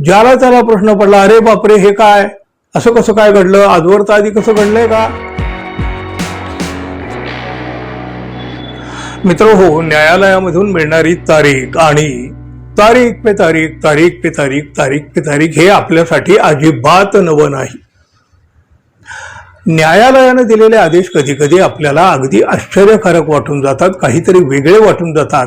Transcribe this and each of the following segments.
ज्याला त्याला प्रश्न पडला, अरे बापरे हे काय, असं कसं काय घडलं, आजवर तर आधी कसं घडलंय का? मित्र हो, न्यायालयामधून मिळणारी तारीख आणि तारीख पे तारीख, तारीख पे तारीख, तारीख पे तारीख हे आपल्यासाठी अजिबात नवं नाही. न्यायालयाने दिलेले आदेश कधी कधी आपल्याला अगदी आश्चर्यकारक वाटून जातात, काहीतरी वेगळे वाटून जातात.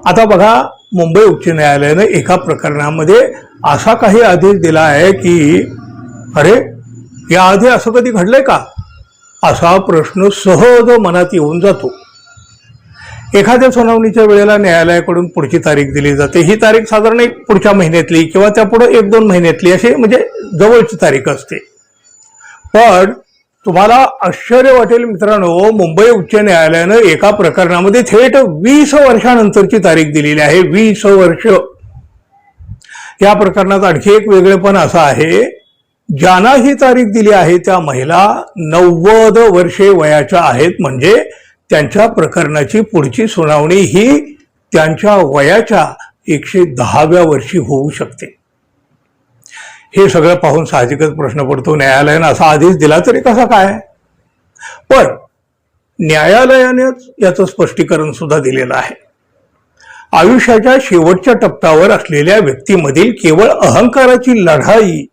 आता बघा, मुंबई उच्च न्यायालयाने एका प्रकरणामध्ये असा काही आदेश दिला आहे की अरे याआधी असं कधी घडलंय का, असा प्रश्न सहज मनात येऊन जातो. एखाद्या सुनावणीच्या वेळेला न्यायालयाकडून पुढची तारीख दिली जाते. ही तारीख साधारण एक पुढच्या महिन्यातली किंवा त्यापुढे 1-2 महिन्यातली अशी म्हणजे जवळची तारीख असते. पण तुम्हाला आश्चर्य वाटेल मित्रांनो, मुंबई उच्च न्यायालयानं एका प्रकरणामध्ये थेट 20 वर्षानंतरची तारीख दिलेली आहे. 20 वर्ष. या प्रकरणात आणखी एक वेगळेपण असं आहे, ज्यांना ही तारीख दिली आहे त्या महिला 90 वर्षे वयाच्या आहेत. म्हणजे त्यांच्या प्रकरणाची पुढची सुनावणी ही त्यांच्या वयाच्या 110व्या वर्षी होऊ शकते. हे सगळं पाहून साहजिकच प्रश्न पडतो, न्यायालयानं असा आदेश दिला तरी कसा काय? पण न्यायालयानेच याचं स्पष्टीकरण सुद्धा दिलेलं आहे. आयुष्याच्या शेवटच्या टप्प्यावर असलेल्या व्यक्तीमधील केवळ अहंकाराची लढाई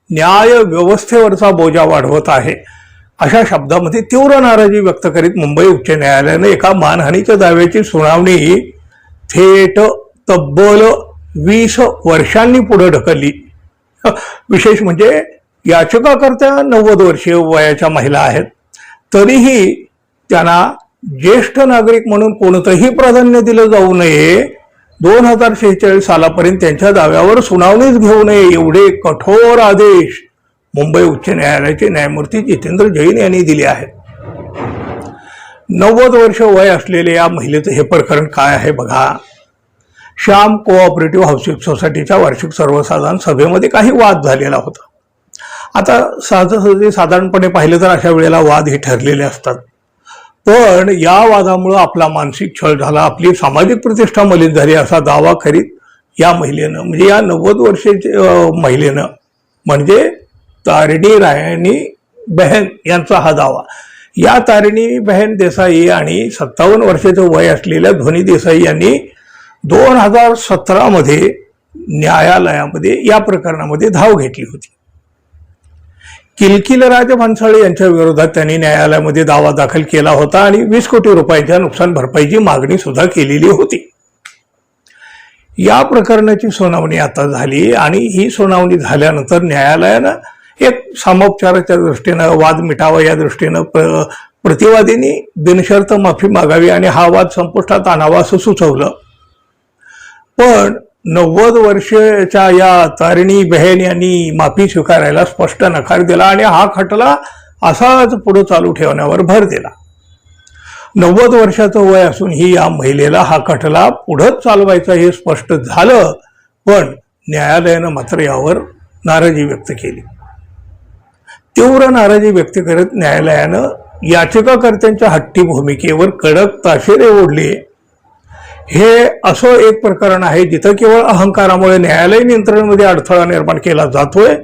न्याय व्यवस्थेवरचा बोजा वाढवत आहे, अशा शब्दामध्ये तीव्र नाराजी व्यक्त करीत मुंबई उच्च न्यायालयाने एका मानहानीच्या दाव्याची सुनावणी थेट तब्बल 20 वर्षांनी पुढे ढकलली. विशेष म्हणजे याचिकाकर्त्या 90 वर्षीय वयाच्या महिला आहेत, तरीही त्यांना ज्येष्ठ नागरिक म्हणून कोणतंही प्राधान्य दिलं जाऊ नये, 2046 सालापर्यंत त्यांच्या दाव्यावर सुनावणीच घेऊ नये, एवढे कठोर आदेश मुंबई उच्च न्यायालयाचे न्यायमूर्ती जितेंद्र जैन यांनी दिले आहेत. 90 वर्ष वय असलेल्या या महिलेचं हे प्रकरण काय आहे बघा. श्याम कोऑपरेटिव्ह हाऊसिंग सोसायटीच्या वार्षिक सर्वसाधारण सभेमध्ये काही वाद झालेला होता. आता साधारणपणे पाहिलं तर अशा वेळेला वाद हे ठरलेले असतात. पण या वादामुळं आपला मानसिक छळ झाला, आपली सामाजिक प्रतिष्ठा मलिन झाली, असा दावा करीत या महिलेनं, म्हणजे या 90 वर्षाच्या महिलेनं, म्हणजे तारिणी रायणी बहन यांचा हा दावा. या तारिणी बहन देसाई आणि 57 वर्षाचं वय असलेल्या ध्वनी देसाई यांनी 2017 मध्ये न्यायालयामध्ये या प्रकरणामध्ये धाव घेतली होती. किलकिलराज भन्साळे यांच्या विरोधात त्यांनी न्यायालयामध्ये दावा दाखल केला होता आणि 20 कोटी रुपयांच्या नुकसान भरपाईची मागणी सुद्धा केलेली होती. या प्रकरणाची सुनावणी आता झाली आणि ही सुनावणी झाल्यानंतर न्यायालयानं एक सामोपचाराच्या दृष्टीनं, वाद मिटावा या दृष्टीनं प्रतिवादींनी बिनशर्त माफी मागावी आणि हा वाद संपुष्टात आणावा असं सुचवलं. पण 90 वर्षाच्या या तारिणी बहन यांनी माफी स्वीकारायला स्पष्ट नकार दिला आणि हा खटला असाच पुढे चालू ठेवण्यावर भर दिला. 90 वर्षाचं वय असूनही या महिलेला हा खटला पुढंच चालवायचा हे स्पष्ट झालं. पण न्यायालयानं मात्र यावर नाराजी व्यक्त केली. तीव्र नाराजी व्यक्त करत न्यायालयानं याचिकाकर्त्यांच्या हट्टी भूमिकेवर कडक ताशेरे ओढले. हे असं एक प्रकरण आहे जिथं केवळ अहंकारामुळे न्यायालय नियंत्रणामध्ये अडथळा निर्माण केला जातोय.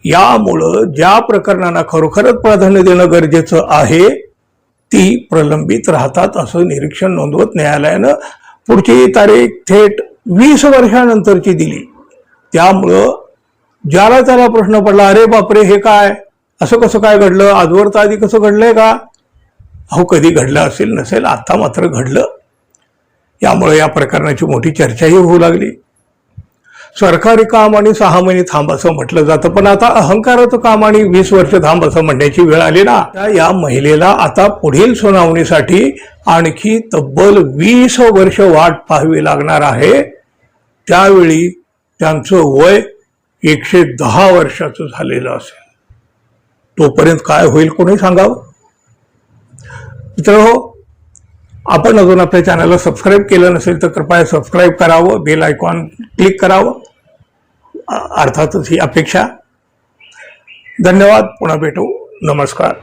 यामुळं ज्या प्रकरणांना खरोखरच प्राधान्य देणं गरजेचं आहे ती प्रलंबित राहतात, असं निरीक्षण नोंदवत न्यायालयानं पुढची तारीख थेट 20 वर्षानंतरची दिली. त्यामुळं ज्याला त्याला प्रश्न पडला, अरे बापरे हे काय, असं कसं काय घडलं, आजवर तर आधी कसं घडलंय का? अहो कधी घडलं असेल नसेल, आता मात्र घडलं. यामुळे या प्रकरणाची मोठी चर्चाही होऊ लागली. सरकारी काम आणि 6 महिने थांब असं म्हटलं जातं, पण आता अहंकाराचं काम आणि 20 वर्ष थांब असं म्हणण्याची वेळ आली ना. या महिलेला आता पुढील सुनावणीसाठी आणखी तब्बल 20 वर्ष वाट पाहावी लागणार आहे. त्यावेळी त्यांचं वय 110 वर्षाचं झालेलं असेल. तोपर्यंत काय होईल कोणी सांगावं? मित्रांनो, आपण अजून आपल्या चॅनलला सबस्क्राईब केलं नसेल तर कृपया सबस्क्राईब करावं, बेल आयकॉन क्लिक करावं, अर्थातच ही अपेक्षा. धन्यवाद. पुन्हा भेटू. नमस्कार.